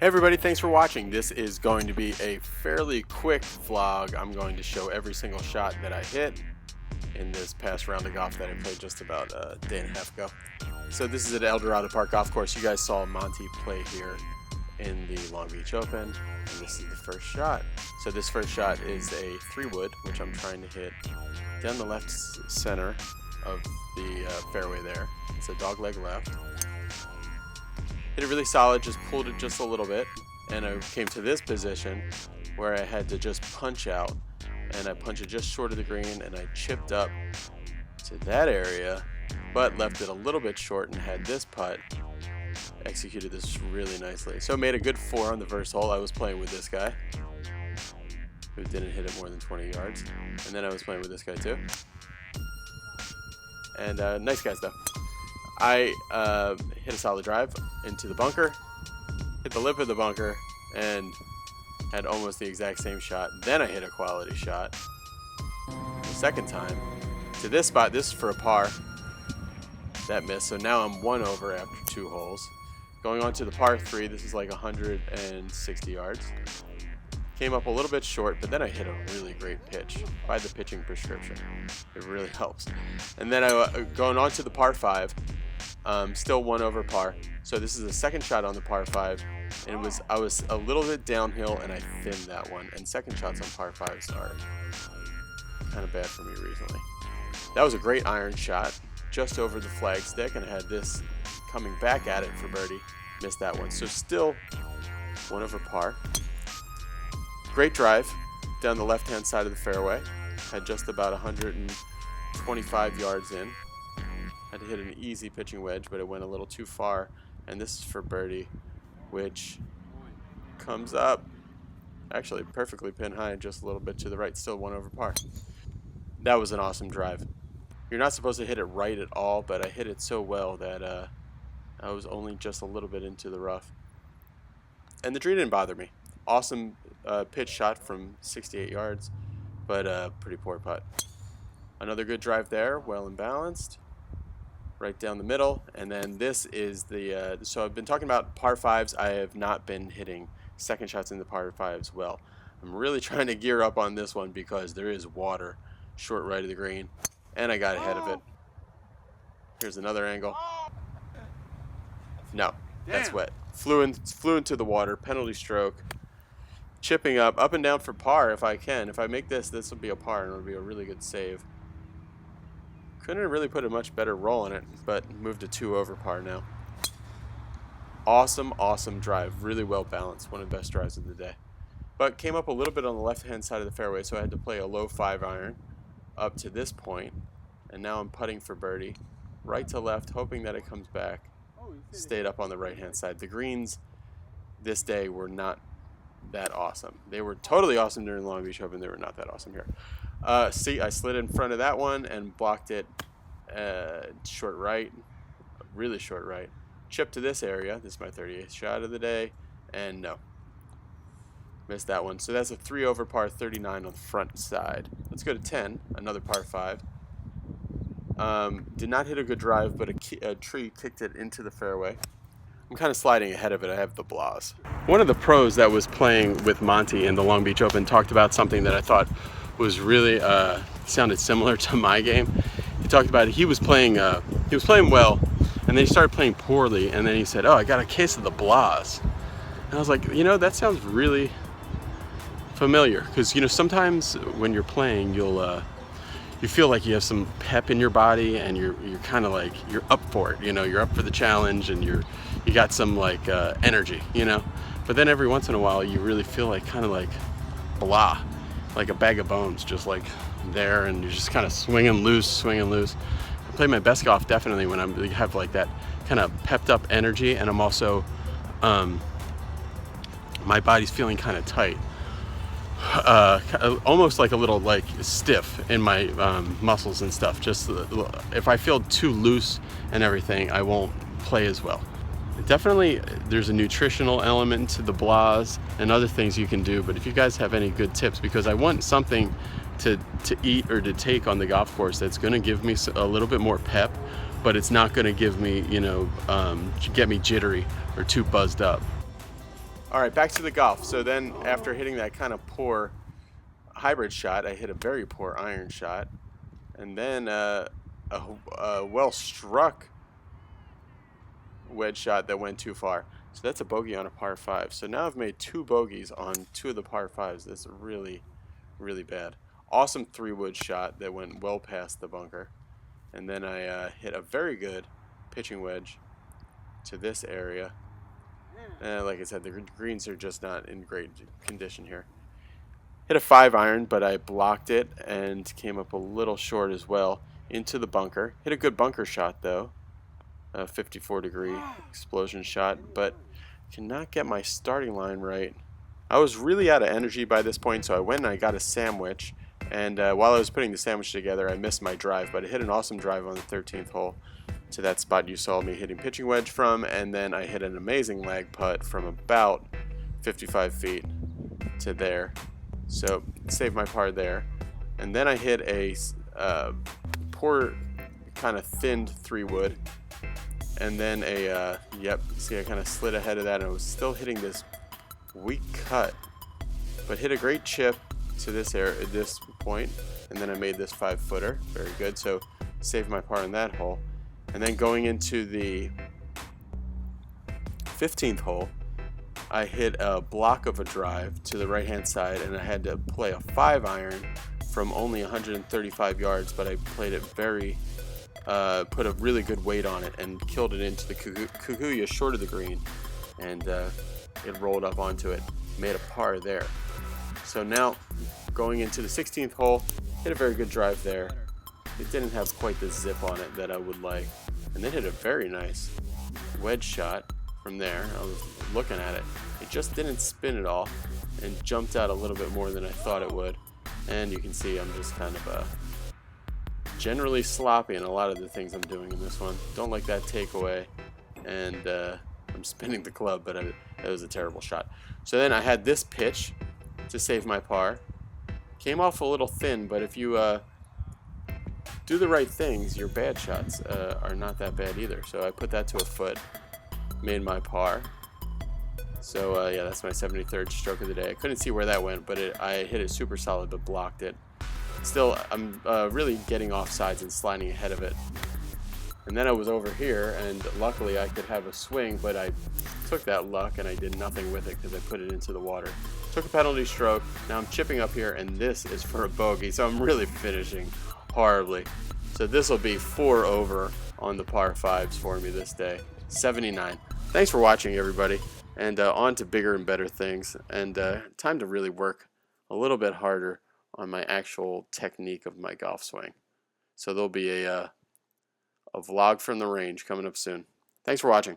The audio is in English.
Hey everybody, thanks for watching. This is going to be a fairly quick vlog. I'm going to show every single shot that I hit in this past round of golf that I played just about a day and a half ago. So this is at El Dorado Park Golf Course. You guys saw Monty play here in the Long Beach Open, and this is the first shot. So this first shot is a 3-wood, which I'm trying to hit down the left center of the fairway there. It's a dogleg left. Hit it really solid, just pulled it just a little bit, and I came to this position where I had to just punch out, and I punched it just short of the green, and I chipped up to that area, but left it a little bit short and had this putt. Executed this really nicely. So made a good 4 on the first hole. I was playing with this guy, who didn't hit it more than 20 yards, and then I was playing with this guy too. And nice guys though. I hit a solid drive into the bunker, hit the lip of the bunker, and had almost the exact same shot. Then I hit a quality shot the second time to this spot. This is for a par. That missed, so now I'm 1 over after 2 holes. Going on to the par 3, this is like 160 yards. Came up a little bit short, but then I hit a really great pitch by the pitching prescription. It really helps. And then going on to the par 5, still 1 over par. So this is the second shot on the par 5, and I was a little bit downhill, and I thinned that one. And second shots on par 5s are kind of bad for me recently. That was a great iron shot, just over the flag stick, and I had this coming back at it for birdie. Missed that one. So still 1 over par. Great drive down the left-hand side of the fairway. Had just about 125 yards in. Had to hit an easy pitching wedge, but it went a little too far. And this is for birdie, which comes up actually perfectly pin high, just a little bit to the right. Still 1 over par. That was an awesome drive. You're not supposed to hit it right at all, but I hit it so well that I was only just a little bit into the rough. And the tree didn't bother me. Awesome pitch shot from 68 yards, but pretty poor putt. Another good drive there, well and balanced, right down the middle. And then this is the so I've been talking about par 5s. I have not been hitting second shots in the par 5s well. I'm really trying to gear up on this one because there is water short right of the green, and I got ahead of it. Here's another angle. No, that's wet. Flew into the water, penalty stroke. Chipping up and down for par if I can. If I make this will be a par, and it'll be a really good save. Couldn't really put a much better roll in it, but moved to 2 over par now. Awesome drive. Really well balanced. One of the best drives of the day. But came up a little bit on the left-hand side of the fairway, so I had to play a low 5-iron up to this point. And now I'm putting for birdie. Right to left, hoping that it comes back. Stayed up on the right-hand side. The greens this day were not that awesome. They were totally awesome during the Long Beach Open. They were not that awesome here. See, I slid in front of that one and blocked it short right, really short right. Chipped to this area. This is my 38th shot of the day, and no. Missed that one. So that's a 3 over par 39 on the front side. Let's go to 10, another par 5. Did not hit a good drive, but a tree kicked it into the fairway. I'm kind of sliding ahead of it. I have the blahs. One of the pros that was playing with Monty in the Long Beach Open talked about something that I thought was really sounded similar to my game. He talked about he was playing well, and then he started playing poorly, and then he said, "Oh, I got a case of the blahs." And I was like, that sounds really familiar, because sometimes when you're playing, you feel like you have some pep in your body, and you're kind of like you're up for it. You're up for the challenge, and you got some like energy. But then every once in a while, you really feel like kind of like blah, like a bag of bones, just like there, and you're just kind of swinging loose. I play my best golf definitely when I have like that kind of pepped up energy, and I'm also my body's feeling kind of tight. Almost like a little like stiff in my muscles and stuff. Just if I feel too loose and everything, I won't play as well. Definitely there's a nutritional element to the blahs and other things you can do, but if you guys have any good tips, because I want something to eat or to take on the golf course that's going to give me a little bit more pep, but it's not going to give me, get me jittery or too buzzed up. All right, back to the golf. So then after hitting that kind of poor hybrid shot, I hit a very poor iron shot. And then a well-struck wedge shot that went too far. So that's a bogey on a par 5. So now I've made 2 bogeys on 2 of the par 5s. That's really, really bad. Awesome 3-wood shot that went well past the bunker. And then I hit a very good pitching wedge to this area. Like I said, the greens are just not in great condition here. Hit a 5-iron, but I blocked it and came up a little short as well into the bunker. Hit a good bunker shot though, a 54-degree explosion shot, but cannot get my starting line right. I was really out of energy by this point, so I went and I got a sandwich. And while I was putting the sandwich together, I missed my drive, but I hit an awesome drive on the 13th hole to that spot you saw me hitting pitching wedge from, and then I hit an amazing lag putt from about 55 feet to there. So saved my par there. And then I hit a poor kind of thinned 3-wood. And then see I kind of slid ahead of that, and I was still hitting this weak cut. But hit a great chip to this point. And then I made this 5-footer. Very good. So saved my par in that hole. And then going into the 15th hole, I hit a block of a drive to the right-hand side, and I had to play a 5-iron from only 135 yards, but I played it put a really good weight on it and killed it into the Kikuyu short of the green, and it rolled up onto it, made a par there. So now, going into the 16th hole, hit a very good drive there. It didn't have quite the zip on it that I would like, and then hit a very nice wedge shot from there. I was looking at it. It just didn't spin at all and jumped out a little bit more than I thought it would. And you can see I'm just kind of generally sloppy in a lot of the things I'm doing in this one. Don't like that takeaway. And I'm spinning the club, but it was a terrible shot. So then I had this pitch to save my par. Came off a little thin, but if you do the right things, your bad shots are not that bad either. So I put that to a foot. Made my par. So yeah, that's my 73rd stroke of the day. I couldn't see where that went, but I hit it super solid, but blocked it. Still, I'm really getting off sides and sliding ahead of it. And then I was over here, and luckily I could have a swing, but I took that luck and I did nothing with it because I put it into the water. Took a penalty stroke. Now I'm chipping up here, and this is for a bogey, so I'm really finishing horribly. So this will be 4 over on the par 5s for me this day. 79. Thanks for watching, everybody, and on to bigger and better things, and time to really work a little bit harder on my actual technique of my golf swing. So there'll be a vlog from the range coming up soon. Thanks for watching.